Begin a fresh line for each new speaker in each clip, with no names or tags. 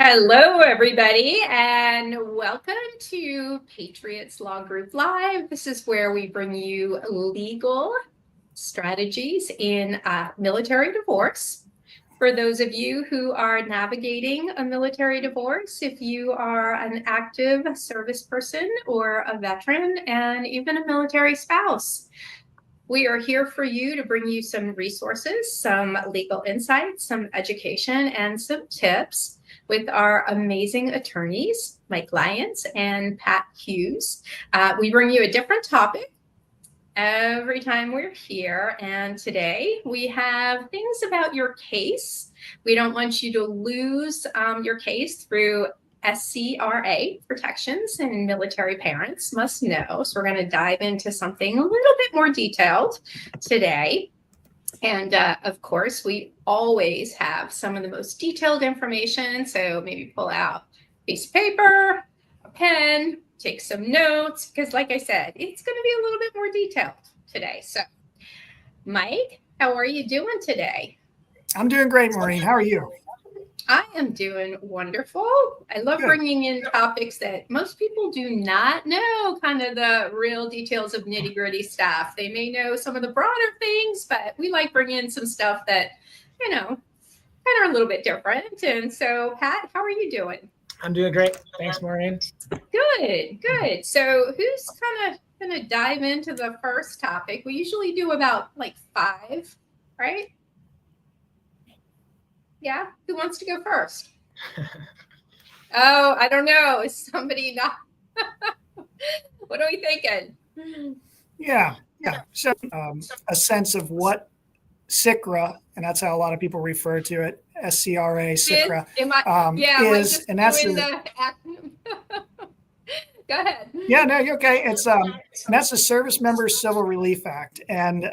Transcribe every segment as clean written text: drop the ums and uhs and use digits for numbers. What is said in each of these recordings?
Hello, everybody, and welcome to Patriots Law Group Live. This is where we bring you legal strategies in military divorce. For those of you who are navigating a military divorce, if you are an active service person or a veteran and even a military spouse, we are here for you to bring you some resources, some legal insights, some education, and some tips with our amazing attorneys, Mike Lyons and Pat Hughes. We bring you a different topic every time we're here. And today we have things about your case. We don't want you to lose your case through SCRA protections, and military parents must know. So we're going to dive into something a little bit more detailed today. And of course, we always have some of the most detailed information. So maybe pull out a piece of paper, a pen, take some notes, because like I said, it's going to be a little bit more detailed today. So Mike, how are you doing today?
I'm doing great, Maureen. How are you?
I am doing wonderful. I love bringing in topics that most people do not know, kind of the real details of nitty gritty stuff. They may know some of the broader things, but we like bringing in some stuff that, kind of are a little bit different. And so, Pat, how are you doing?
I'm doing great. Thanks, Maureen.
Good. So who's kind of going to dive into the first topic? We usually do about like 5, right? Yeah, who wants to go first? Oh, I don't know. Is somebody not? What are we thinking?
Yeah. So a sense of what SCRA, and that's how a lot of people refer to it, SCRA, SCRA, is, and that's
the acronym. Go ahead.
Yeah, no, you're okay. It's and that's the Servicemembers Civil Relief Act, and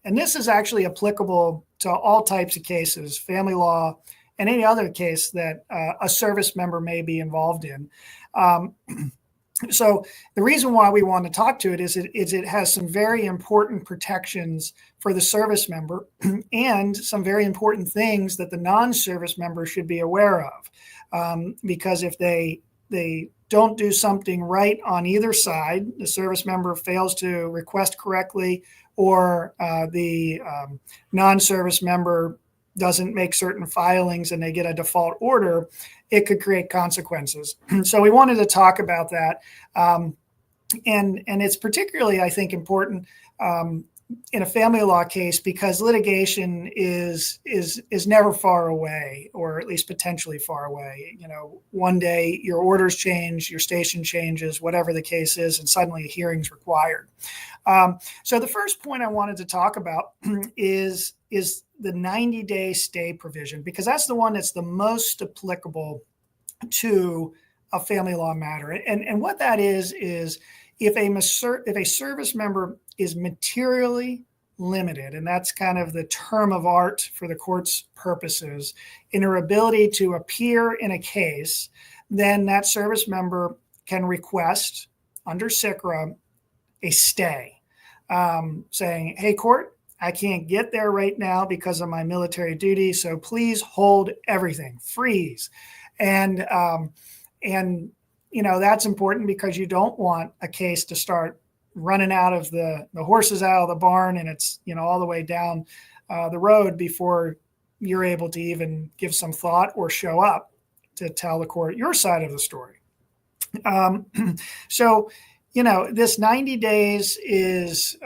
this is actually applicable to all types of cases, family law, and any other case that a service member may be involved in. So the reason why we want to talk to it is it has some very important protections for the service member and some very important things that the non-service member should be aware of, because if they don't do something right on either side, the service member fails to request correctly, or the non-service member doesn't make certain filings and they get a default order, it could create consequences. So we wanted to talk about that. And it's particularly, I think, important in a family law case because litigation is never far away, or at least potentially far away. You know, one day your orders change, your station changes, whatever the case is, and suddenly a hearing's required. So the first point I wanted to talk about is the 90-day stay provision, because that's the one that's the most applicable to a family law matter. And what that is if a service member is materially limited, and that's kind of the term of art for the court's purposes, in her ability to appear in a case, then that service member can request under SCRA a stay, saying, hey, court, I can't get there right now because of my military duty, so please hold everything, freeze. And you know, that's important because you don't want a case to start running out of the horses out of the barn and it's, you know, all the way down the road before you're able to even give some thought or show up to tell the court your side of the story. So, you know, this 90 days is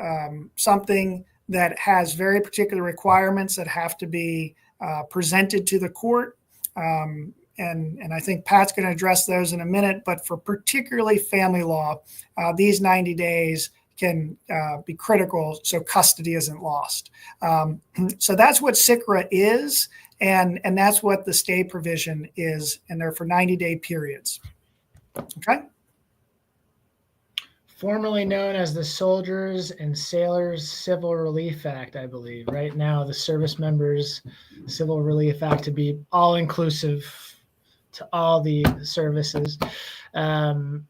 something that has very particular requirements that have to be presented to the court. And I think Pat's going to address those in a minute, but for particularly family law, these 90 days can be critical so custody isn't lost. So that's what SCRA is, and that's what the stay provision is, and they're for 90-day periods. Okay?
Formerly known as the Soldiers and Sailors Civil Relief Act, I believe. Right now, the Servicemembers Civil Relief Act to be all-inclusive to all the services. And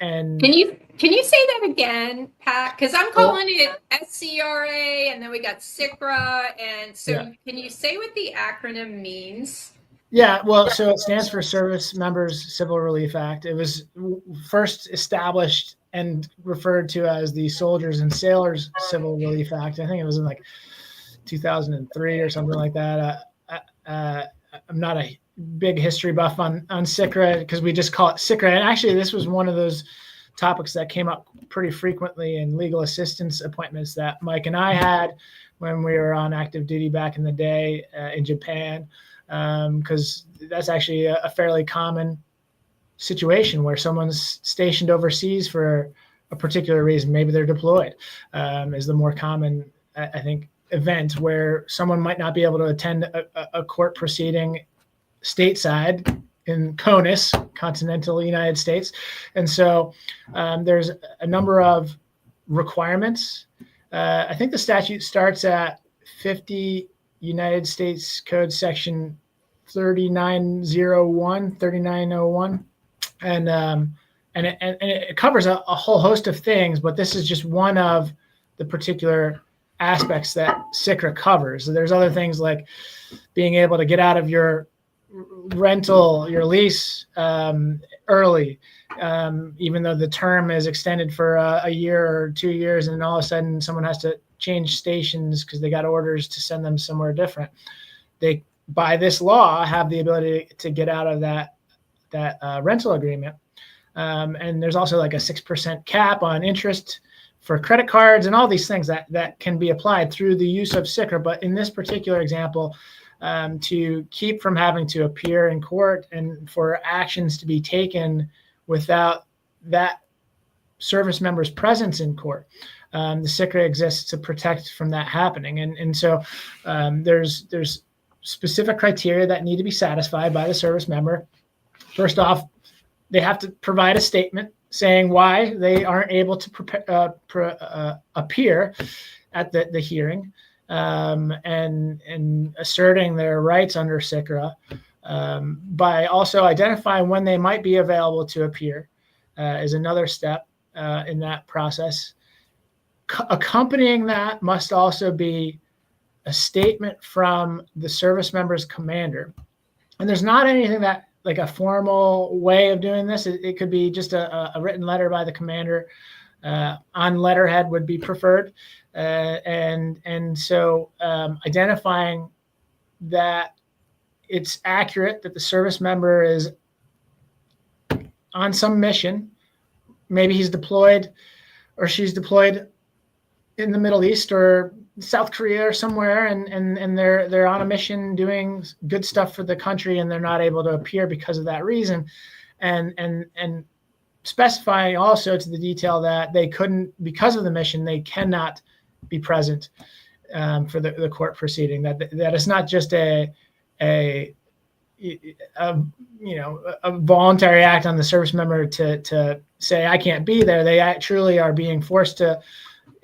can you say that again, Pat? Because I'm calling it SCRA, and then we got SCRA, and so Can you say what the acronym means?
Yeah, well, so it stands for Servicemembers Civil Relief Act. It was first established and referred to as the Soldiers and Sailors Civil Relief Act. I think it was in like 2003 or something like that. I'm not a big history buff on SCRA because we just call it SCRA. And actually, this was one of those topics that came up pretty frequently in legal assistance appointments that Mike and I had when we were on active duty back in the day in Japan, because that's actually a fairly common situation where someone's stationed overseas for a particular reason. Maybe they're deployed, is the more common, I think, event where someone might not be able to attend a court proceeding stateside in CONUS, continental United States. And so there's a number of requirements. I think the statute starts at 50 United States Code section 3901. And it covers a whole host of things, but this is just one of the particular aspects that SCRA covers. So there's other things like being able to get out of your rental, your lease early, even though the term is extended for a year or 2 years, and all of a sudden someone has to change stations because they got orders to send them somewhere different. They, by this law, have the ability to get out of that rental agreement. And there's also like a 6% cap on interest for credit cards and all these things that can be applied through the use of SCRA. But in this particular example, to keep from having to appear in court and for actions to be taken without that service member's presence in court, the SCRA exists to protect from that happening. And so there's specific criteria that need to be satisfied by the service member. First off, they have to provide a statement saying why they aren't able to appear at the hearing, and asserting their rights under SCRA by also identifying when they might be available to appear is another step in that process. Accompanying that must also be a statement from the service member's commander. And there's not anything that like a formal way of doing this. It could be just a written letter by the commander. On letterhead would be preferred. And so identifying that it's accurate that the service member is on some mission. Maybe he's deployed or she's deployed in the Middle East or South Korea or somewhere, and they're on a mission doing good stuff for the country, and they're not able to appear because of that reason, and specifying also to the detail that they couldn't, because of the mission, they cannot be present for the court proceeding. That is not just a voluntary act on the service member to say I can't be there. They truly are being forced to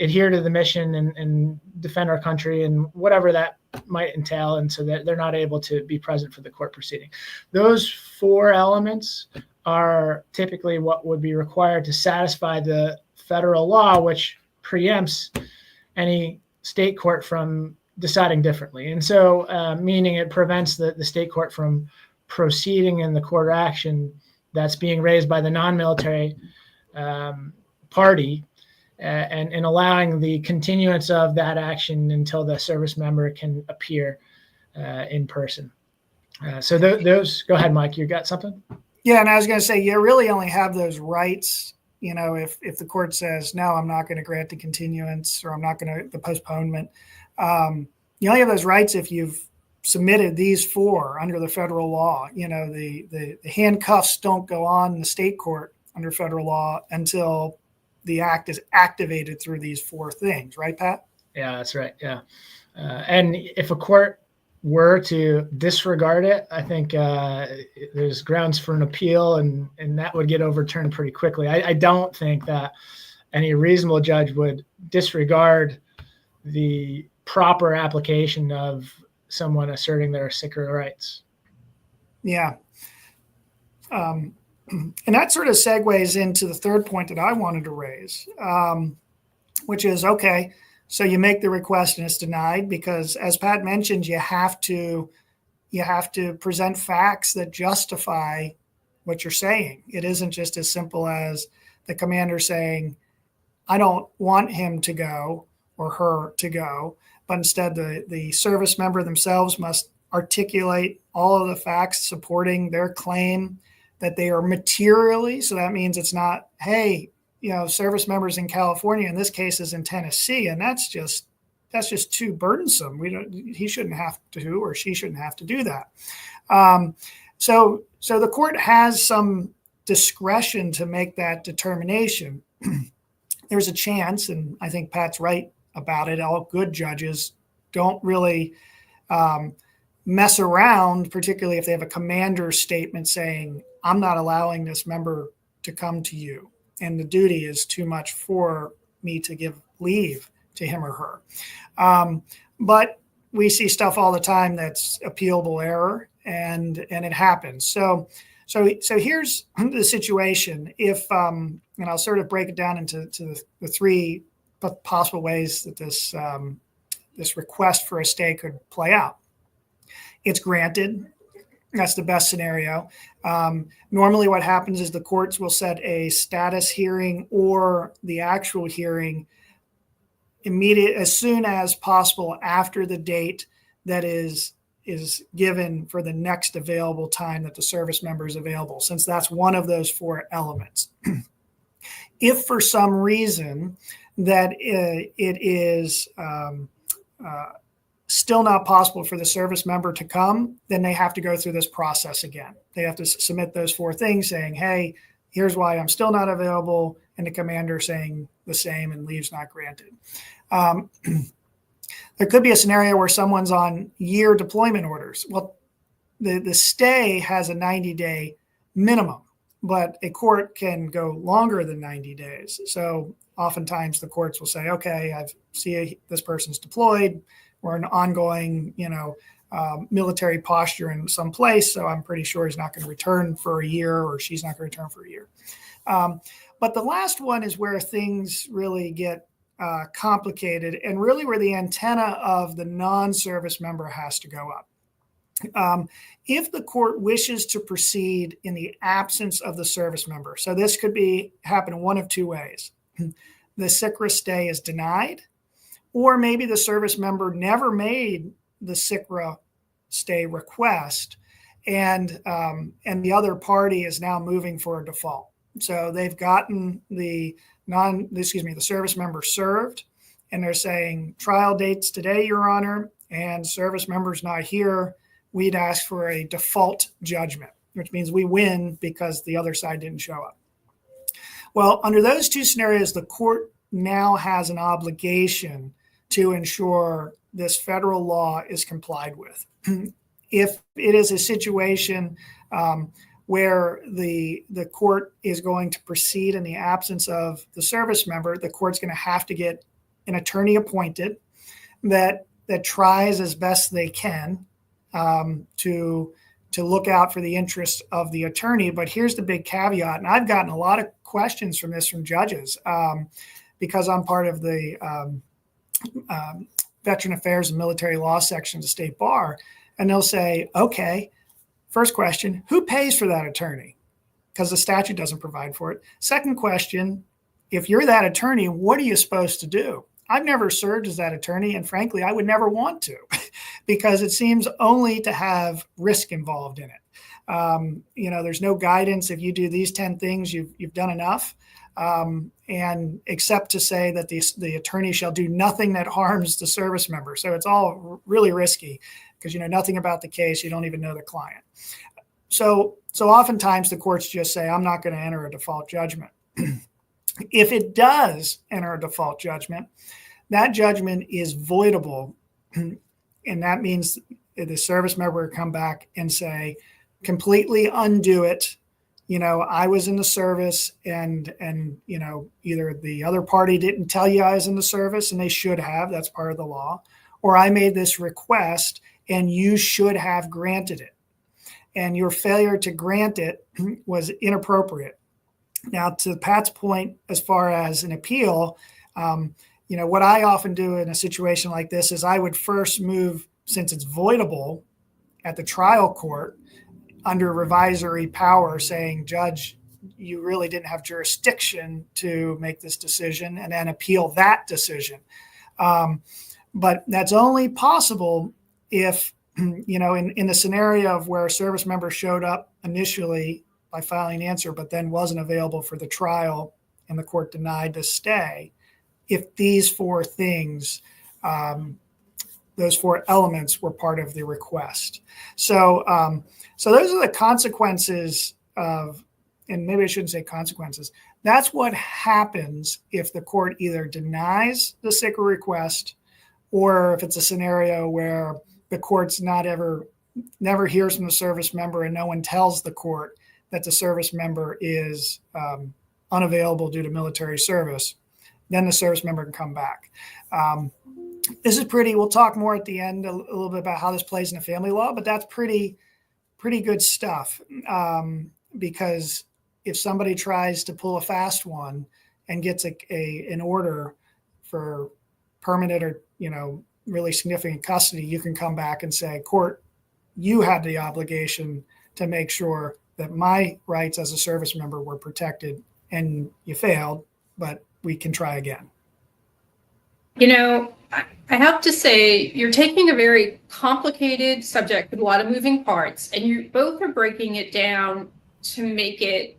adhere to the mission and defend our country and whatever that might entail, and so that they're not able to be present for the court proceeding. Those four elements are typically what would be required to satisfy the federal law, which preempts any state court from deciding differently. And so meaning it prevents the state court from proceeding in the court action that's being raised by the non-military party, and allowing the continuance of that action until the service member can appear in person. So those, go ahead, Mike, you got something?
Yeah, and I was going to say, you really only have those rights, if the court says, no, I'm not going to grant the continuance, or I'm not going to the postponement. You only have those rights if you've submitted these four under the federal law. The handcuffs don't go on the state court under federal law until the act is activated through these four things, right, Pat?
Yeah, that's right. Yeah. And if a court were to disregard it, I think there's grounds for an appeal, and that would get overturned pretty quickly. I don't think that any reasonable judge would disregard the proper application of someone asserting their SCRA rights.
Yeah. And that sort of segues into the third point that I wanted to raise, which is, okay, so you make the request and it's denied because, as Pat mentioned, you have to you have to present facts that justify what you're saying. It isn't just as simple as the commander saying, I don't want him to go or her to go, but instead the service member themselves must articulate all of the facts supporting their claim that they are materially. So that means it's not, hey, service members in California, in this case is in Tennessee, and that's just too burdensome. He shouldn't have to, or she shouldn't have to do that. So the court has some discretion to make that determination. There's a chance, and I think Pat's right about it, all good judges don't really mess around, particularly if they have a commander's statement saying, I'm not allowing this member to come to you, and the duty is too much for me to give leave to him or her. But we see stuff all the time that's appealable error, and it happens. So here's the situation. If and I'll sort of break it down into the three possible ways that this request for a stay could play out. It's granted. That's the best scenario. Normally what happens is the courts will set a status hearing or the actual hearing as soon as possible after the date that is given for the next available time that the service member is available, since that's one of those four elements. If for some reason that it is still not possible for the service member to come, then they have to go through this process again. They have to submit those four things saying, hey, here's why I'm still not available, and the commander saying the same, and leave's not granted. There could be a scenario where someone's on year deployment orders. Well, the stay has a 90-day minimum, but a court can go longer than 90 days. So oftentimes the courts will say, okay, I see this person's deployed. We're in ongoing, military posture in some place, so I'm pretty sure he's not going to return for a year, or she's not going to return for a year. But the last one is where things really get complicated, and really where the antenna of the non-service member has to go up. If the court wishes to proceed in the absence of the service member, so this could happen one of two ways. The SCRA stay is denied, or maybe the service member never made the SCRA stay request, and the other party is now moving for a default. So they've gotten the service member served, and they're saying trial date's today, Your Honor, and service member's not here. We'd ask for a default judgment, which means we win because the other side didn't show up. Well, under those two scenarios, the court now has an obligation to ensure this federal law is complied with. If it is a situation where the court is going to proceed in the absence of the service member, the court's going to have to get an attorney appointed that tries as best they can to look out for the interests of the attorney. But here's the big caveat, and I've gotten a lot of questions from judges because I'm part of the Veteran Affairs and Military Law section of the State Bar, and they'll say, okay, first question, who pays for that attorney? Because the statute doesn't provide for it. Second question, if you're that attorney, what are you supposed to do? I've never served as that attorney, and frankly, I would never want to because it seems only to have risk involved in it. There's no guidance. If you do these 10 things, you've done enough. And except to say that the attorney shall do nothing that harms the service member. So it's all really risky because you know nothing about the case. You don't even know the client. So oftentimes the courts just say, I'm not going to enter a default judgment. If it does enter a default judgment, that judgment is voidable. And that means the service member will come back and say, completely undo it. I was in the service and either the other party didn't tell you I was in the service and they should have, that's part of the law, or I made this request and you should have granted it. And your failure to grant it was inappropriate. Now, to Pat's point, as far as an appeal, what I often do in a situation like this is I would first move, since it's voidable, at the trial court under revisory power saying, Judge, you really didn't have jurisdiction to make this decision, and then appeal that decision. But that's only possible if, in the scenario of where a service member showed up initially by filing an answer, but then wasn't available for the trial and the court denied the stay, if these four things, those four elements were part of the request. So those are the consequences of, and maybe I shouldn't say consequences. That's what happens if the court either denies the SCRA request, or if it's a scenario where the court's never hears from the service member and no one tells the court that the service member is unavailable due to military service, then the service member can come back. This is we'll talk more at the end a little bit about how this plays in the family law, but that's pretty good stuff, because if somebody tries to pull a fast one and gets an order for permanent or, really significant custody, you can come back and say, court, you had the obligation to make sure that my rights as a service member were protected, and you failed, but we can try again.
I have to say, you're taking a very complicated subject with a lot of moving parts, and you both are breaking it down to make it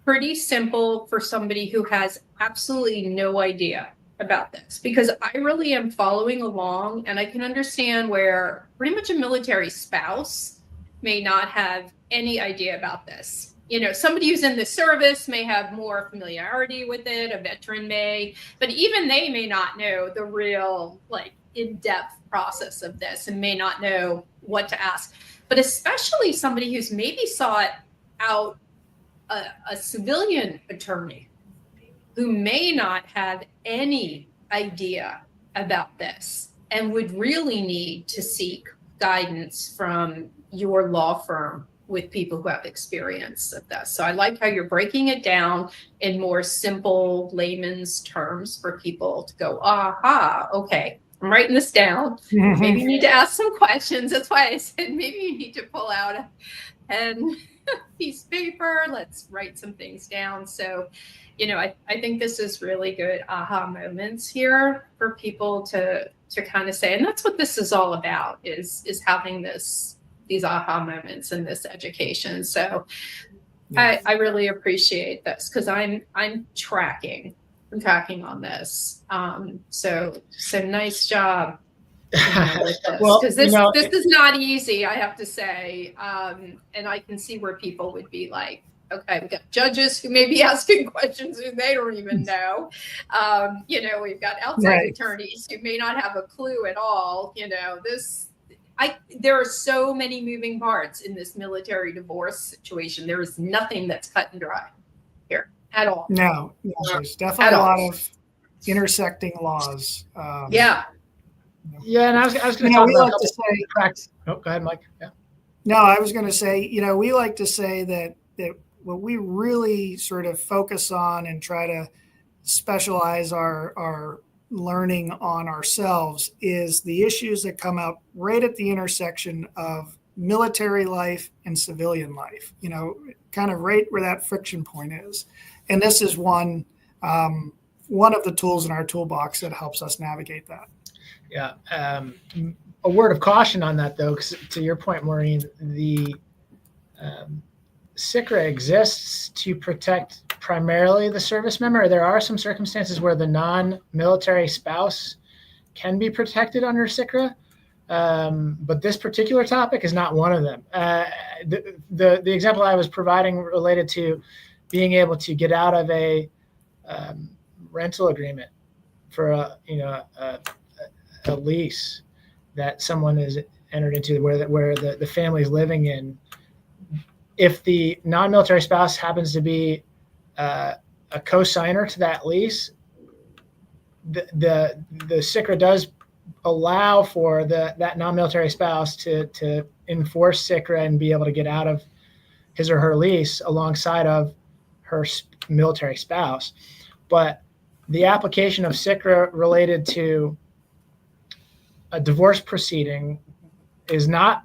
pretty simple for somebody who has absolutely no idea about this, because I really am following along, and I can understand where pretty much a military spouse may not have any idea about this. Somebody who's in the service may have more familiarity with it, a veteran may, but even they may not know the real, in-depth process of this and may not know what to ask. But especially somebody who's maybe sought out a civilian attorney who may not have any idea about this and would really need to seek guidance from your law firm with people who have experience of this. So I like how you're breaking it down in more simple layman's terms for people to go, aha, okay, I'm writing this down.
Mm-hmm.
Maybe you need to ask some questions. That's why I said maybe you need to pull out a pen, piece of paper. Let's write some things down. So, I think this is really good aha moments here for people to kind of say, and that's what this is all about, is having these aha moments in this education. So yes. I really appreciate this, because I'm tracking on this. So nice job. With this.
Well,
because this is not easy, I have to say. And I can see where people would be like, okay, we've got judges who may be asking questions who they don't even know. We've got outside attorneys who may not have a clue at all. There are so many moving parts in this military divorce situation. There is nothing that's cut and dry here at all.
No, there's definitely a lot of intersecting laws.
Yeah, and I was going to talk about practice. Oh, go ahead, Mike. Yeah.
No, I was going to say, we like to say that what we really sort of focus on and try to specialize our learning on ourselves is the issues that come up right at the intersection of military life and civilian life, kind of right where that friction point is. And this is one of the tools in our toolbox that helps us navigate that.
Yeah. A word of caution on that, though, because to your point, Maureen, the SCRA exists to protect primarily the service member. There are some circumstances where the non-military spouse can be protected under SCRA, but this particular topic is not one of them. The example I was providing related to being able to get out of a rental agreement for a lease that someone has entered into where the family is living in. If the non-military spouse happens to be a co-signer to that lease, the SCRA does allow for that non-military spouse to enforce SCRA and be able to get out of his or her lease alongside of her military spouse. But the application of SCRA related to a divorce proceeding is not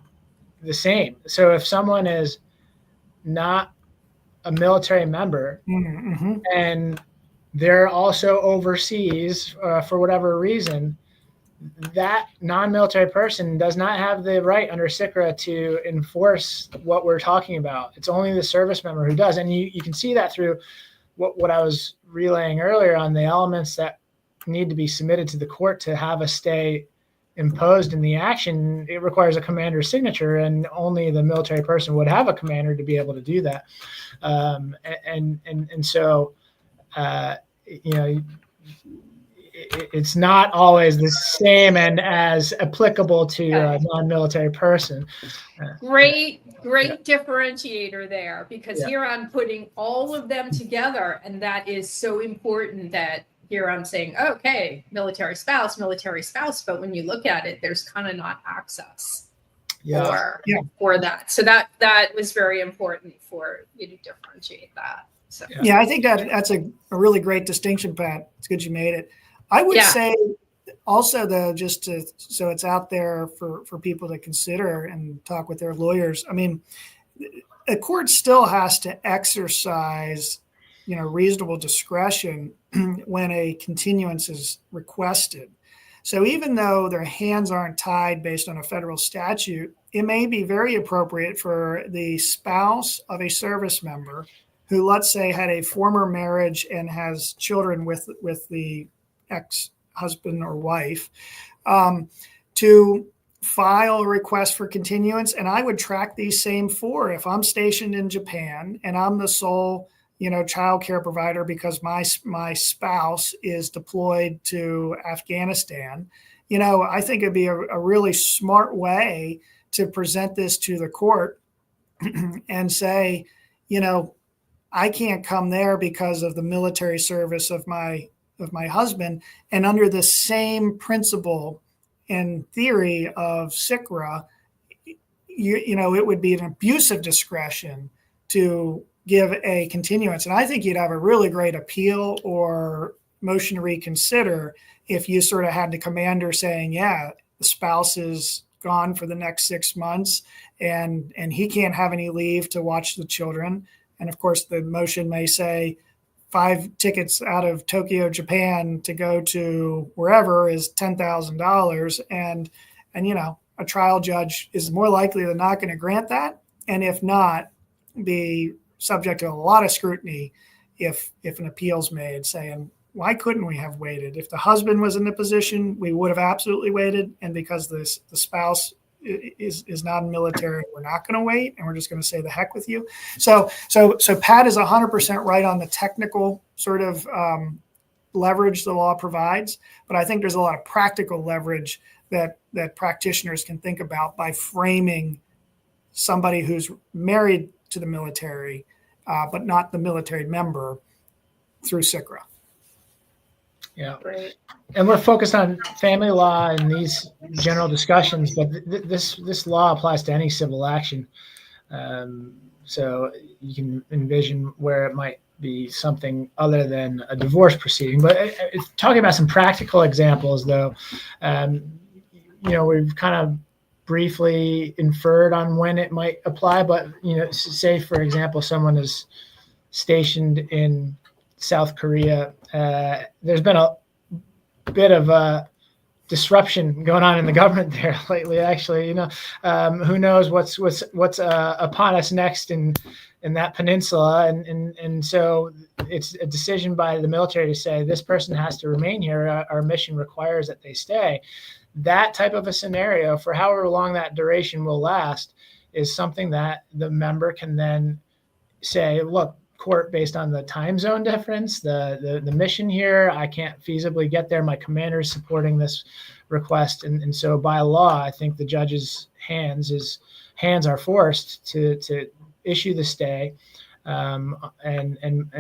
the same. So if someone is not a military member
Mm-hmm.
and they're also overseas for whatever reason, that non-military person does not have the right under SCRA to enforce what we're talking about. It's only the service member who does. And you can see that through what I was relaying earlier on the elements that need to be submitted to the court to have a stay imposed in the action. It requires a commander's signature, and only the military person would have a commander to be able to do that. And so, it's not always the same and as applicable to a non-military person.
Great differentiator there, because here I'm putting all of them together, and that is so important that here I'm saying, okay, military spouse, but when you look at it, there's kind of not access for that. So that was very important for you to differentiate that. So
yeah, I think that's a really great distinction, Pat. It's good you made it. I would say also, though, so it's out there for people to consider and talk with their lawyers. I mean, a court still has to exercise, reasonable discretion when a continuance is requested. So even though their hands aren't tied based on a federal statute, it may be very appropriate for the spouse of a service member who, let's say, had a former marriage and has children with the ex-husband or wife, to file a request for continuance. And I would track these same four. If I'm stationed in Japan and I'm the sole, child care provider because my spouse is deployed to Afghanistan, I think it'd be a really smart way to present this to the court and say, I can't come there because of the military service of my husband. And under the same principle and theory of SCRA, it would be an abuse of discretion to give a continuance. And I think you'd have a really great appeal or motion to reconsider if you sort of had the commander saying, the spouse is gone for the next 6 months and he can't have any leave to watch the children. And of course, the motion may say 5 tickets out of Tokyo, Japan to go to wherever is $10,000. And a trial judge is more likely than not going to grant that. And if not, be subject to a lot of scrutiny if an appeal's made saying, why couldn't we have waited? If the husband was in the position, we would have absolutely waited. And because the spouse is non-military, we're not going to wait, and we're just going to say the heck with you. So Pat is 100% right on the technical sort of leverage the law provides, but I think there's a lot of practical leverage that practitioners can think about by framing somebody who's married to the military, but not the military member through SCRA.
Yeah. Great. And we're focused on family law and these general discussions, but this law applies to any civil action. So you can envision where it might be something other than a divorce proceeding. But talking about some practical examples, though, we've kind of briefly inferred on when it might apply. But, say, for example, someone is stationed in South Korea. There's been a bit of a disruption going on in the government there lately. Actually, who knows what's upon us next in that peninsula, and so it's a decision by the military to say this person has to remain here. Our mission requires that they stay. That type of a scenario, for however long that duration will last, is something that the member can then say, look, court, based on the time zone difference, the mission here, I can't feasibly get there. My commander is supporting this request. And so by law, I think the judge's hands are forced to issue the stay and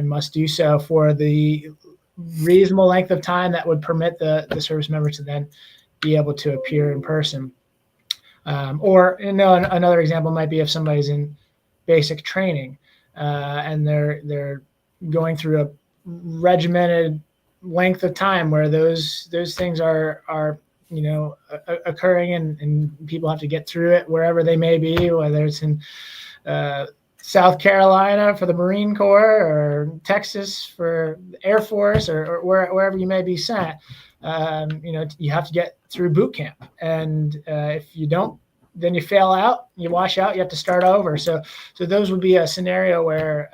must do so for the reasonable length of time that would permit the service member to then be able to appear in person. Or another example might be if somebody's in basic training and they're going through a regimented length of time where those things are occurring, and people have to get through it wherever they may be, whether it's in South Carolina for the Marine Corps, or Texas for the Air Force, or wherever you may be sent. You have to get through boot camp, and if you don't, then you fail out, you wash out, you have to start over. So those would be a scenarios where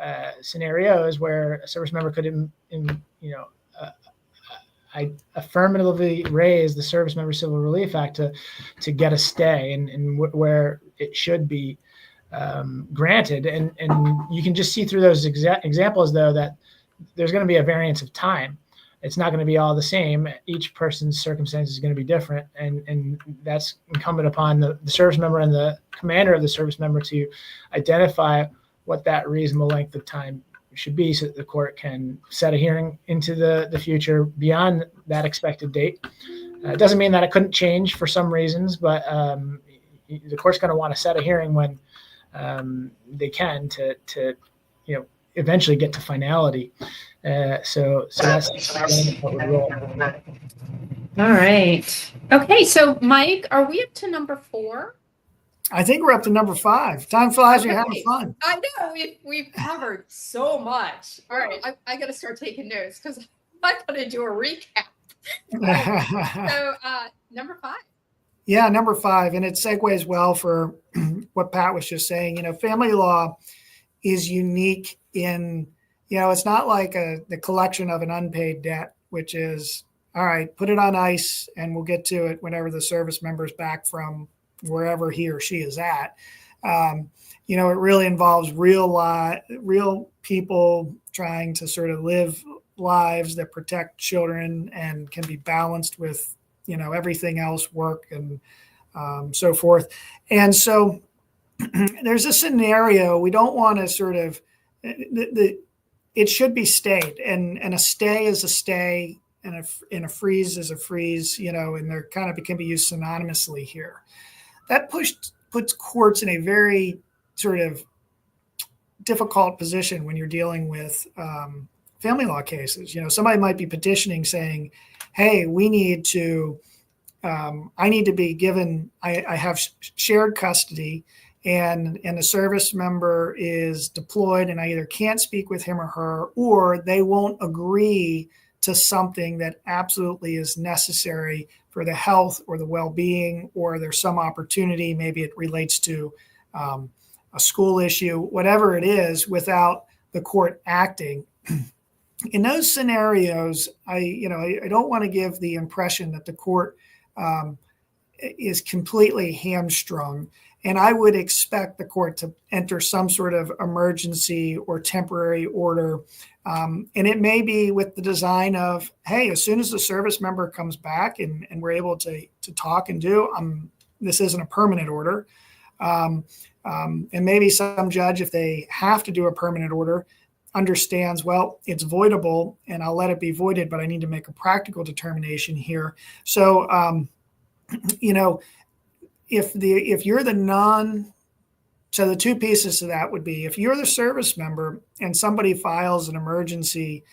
a service member could, affirmatively raise the Servicemembers Civil Relief Act to get a stay, and where it should be granted. And you can just see through those examples, though, that there's going to be a variance of time. It's not going to be all the same. Each person's circumstance is going to be different, and that's incumbent upon the service member and the commander of the service member to identify what that reasonable length of time should be, so that the court can set a hearing into the future beyond that expected date. It doesn't mean that it couldn't change for some reasons, but the court's going to want to set a hearing when they can to eventually get to finality. So that's what we roll.
All right. Okay. So Mike, are we up to number 4?
I think we're up to number 5. Time flies. You're having fun.
I know we've covered so much. All right. I got to start taking notes because I got to do a recap. So number 5.
Yeah, number 5. And it segues well for what Pat was just saying. Family law is unique in, it's not like the collection of an unpaid debt, which is, all right, put it on ice and we'll get to it whenever the service member's back from wherever he or she is at. It really involves real people trying to sort of live lives that protect children and can be balanced with, everything else, work and so forth. And so there's a scenario we don't want to sort of, it should be stayed, and a stay is a stay, and a freeze is a freeze, and they're kind of can be used synonymously here. That puts courts in a very sort of difficult position when you're dealing with family law cases. Somebody might be petitioning saying, hey, we need to, I need to be given, I have shared custody, and the service member is deployed, and I either can't speak with him or her, or they won't agree to something that absolutely is necessary for the health or the well-being, or there's some opportunity, maybe it relates to a school issue, whatever it is, without the court acting. In those scenarios, I don't want to give the impression that the court is completely hamstrung. And I would expect the court to enter some sort of emergency or temporary order. And it may be with the design of, hey, as soon as the service member comes back and we're able to talk and do, this isn't a permanent order. And maybe some judge, if they have to do a permanent order, understands, well, it's voidable and I'll let it be voided, but I need to make a practical determination here. So, if you're the so the two pieces to that would be, if you're the service member and somebody files an emergency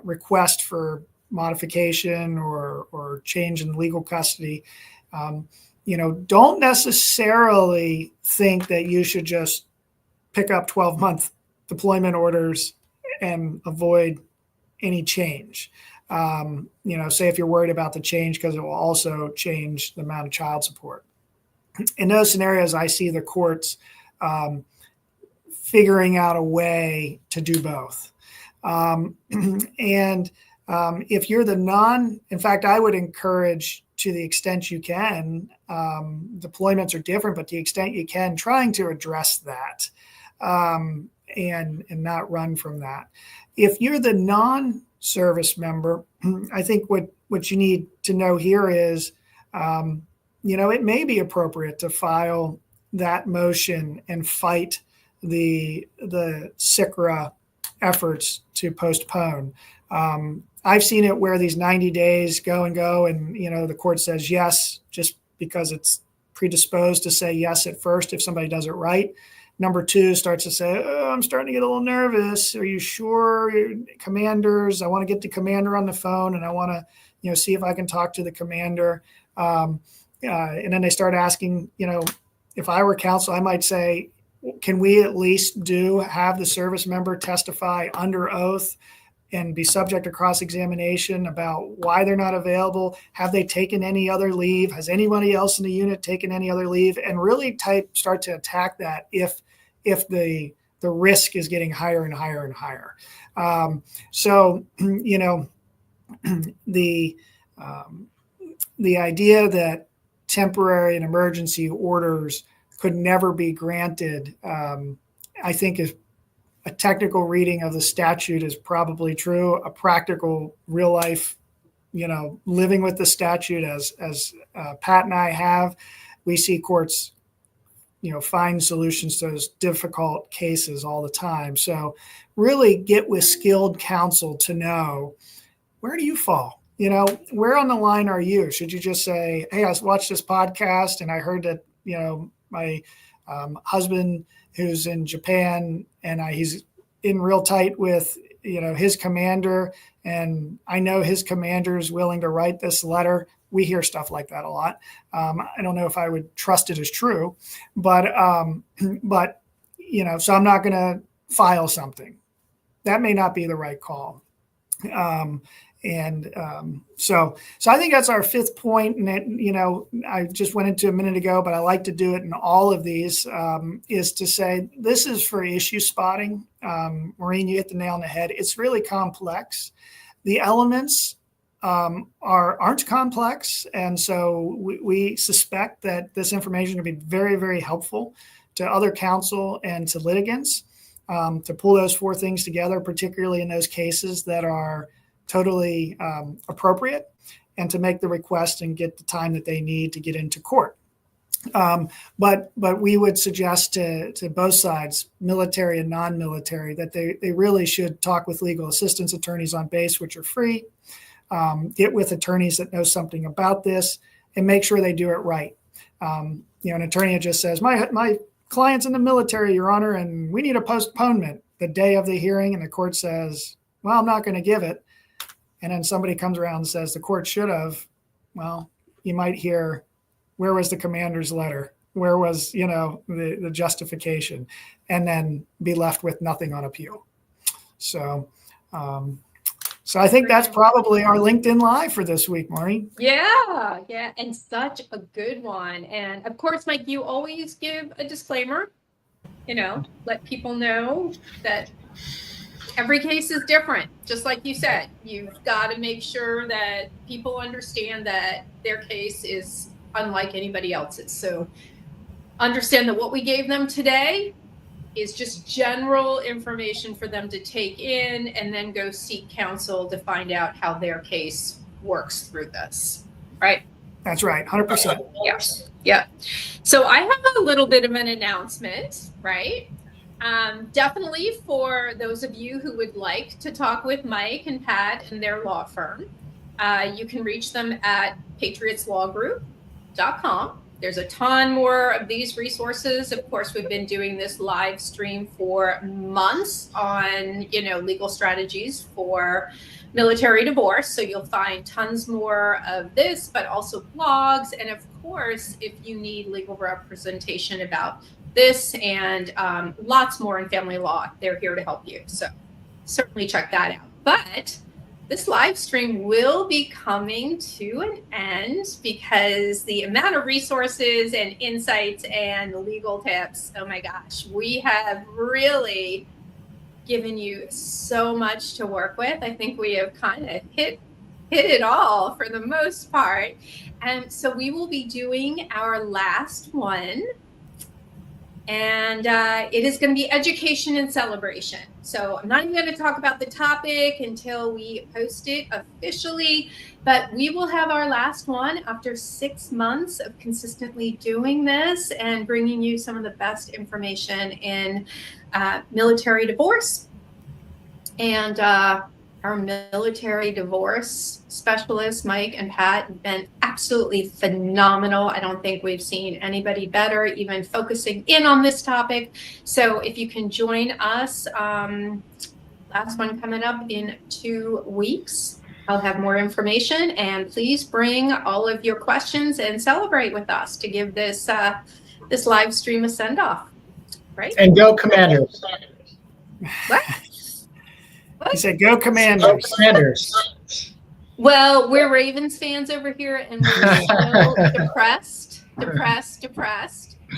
request for modification or change in legal custody, don't necessarily think that you should just pick up 12-month deployment orders and avoid any change. Say if you're worried about the change because it will also change the amount of child support. In those scenarios, I see the courts figuring out a way to do both. If you're in fact, I would encourage, to the extent you can, deployments are different, but to the extent you can, trying to address that and not run from that. If you're the non-service member, I think what you need to know here is, it may be appropriate to file that motion and fight the SCRA efforts to postpone. I've seen it where these 90 days go, and the court says yes, just because it's predisposed to say yes at first if somebody does it right. Number 2 starts to say, oh, I'm starting to get a little nervous. Are you sure? Commanders, I want to get the commander on the phone and I want to see if I can talk to the commander. And then they start asking, if I were counsel, I might say, can we at least have the service member testify under oath and be subject to cross-examination about why they're not available? Have they taken any other leave? Has anybody else in the unit taken any other leave? And really start to attack that if the risk is getting higher and higher and higher. The idea that temporary and emergency orders could never be granted, I think is a technical reading of the statute is probably true. A practical, real life, living with the statute as Pat and I have, we see courts, find solutions to those difficult cases all the time. So really get with skilled counsel to know, where do you fall? Where on the line are you? Should you just say, hey, I watched this podcast and I heard that, my husband who's in Japan and he's in real tight with, his commander, and I know his commander is willing to write this letter. We hear stuff like that a lot. I don't know if I would trust it as true, but so I'm not going to file something. That may not be the right call. So I think that's our fifth point. And I just went into a minute ago, but I like to do it in all of these, is to say, this is for issue spotting. Maureen, you hit the nail on the head. It's really complex. The elements aren't complex. And so we suspect that this information will be very, very helpful to other counsel and to litigants, to pull those four things together, particularly in those cases that are totally appropriate, and to make the request and get the time that they need to get into court. But we would suggest to both sides, military and non-military, that they really should talk with legal assistance attorneys on base, which are free, get with attorneys that know something about this, and make sure they do it right. An attorney that just says, my client's in the military, Your Honor, and we need a postponement the day of the hearing, and the court says, well, I'm not going to give it. And then somebody comes around and says the court should have. Well, you might hear, where was the commander's letter? Where was, the justification? And then be left with nothing on appeal. So I think that's probably our LinkedIn Live for this week, Maureen.
Yeah. And such a good one. And of course, Mike, you always give a disclaimer, let people know that every case is different. Just like you said, you've got to make sure that people understand that their case is unlike anybody else's. So understand that what we gave them today is just general information for them to take in, and then go seek counsel to find out how their case works through this. Right?
That's right. 100%.
Yes. Yeah. So I have a little bit of an announcement, right? Definitely for those of you who would like to talk with Mike and Pat and their law firm, you can reach them at patriotslawgroup.com. There's a ton more of these resources. Of course, we've been doing this live stream for months on, legal strategies for military divorce. So you'll find tons more of this, but also blogs. And of course, if you need legal representation about this and lots more in family law, they're here to help you. So certainly check that out. But this live stream will be coming to an end because the amount of resources and insights and legal tips, oh my gosh, we have really given you so much to work with. I think we have kind of hit it all for the most part. And so we will be doing our last one. And it is going to be education and celebration. So I'm not even going to talk about the topic until we post it officially, but we will have our last one after 6 months of consistently doing this and bringing you some of the best information in military divorce. And our military divorce specialists, Mike and Pat, have been absolutely phenomenal. I don't think we've seen anybody better, even focusing in on this topic. So if you can join us, last one coming up in 2 weeks. I'll have more information, and please bring all of your questions and celebrate with us to give this this live stream a send off. Right?
And go Commanders.
What?
He said, "Go
Go
Commanders."
Commanders.
Well, we're Ravens fans over here, and we're still depressed.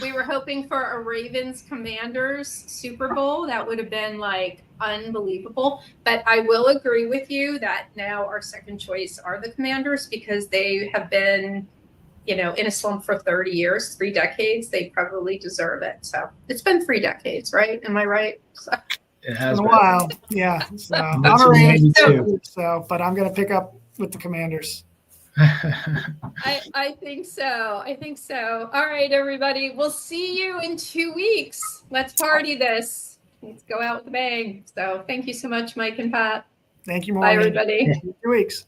We were hoping for a Ravens Commanders Super Bowl. That would have been like unbelievable. But I will agree with you that now our second choice are the Commanders, because they have been, you know, in a slump for 30 years, 3 decades. They probably deserve it. So it's been 3 decades, right? Am I right? So.
It
It's
has
been a
been.
while. Yeah. So I'm
That's
a Ravens
amazing,
fan, so, but I'm going to pick up with the Commanders.
I think so. I think so. All right, everybody. We'll see you in 2 weeks. Let's party this. Let's go out with a bang. So thank you so much, Mike and Pat.
Thank you,
Bye,
Maureen.
everybody.
2 weeks.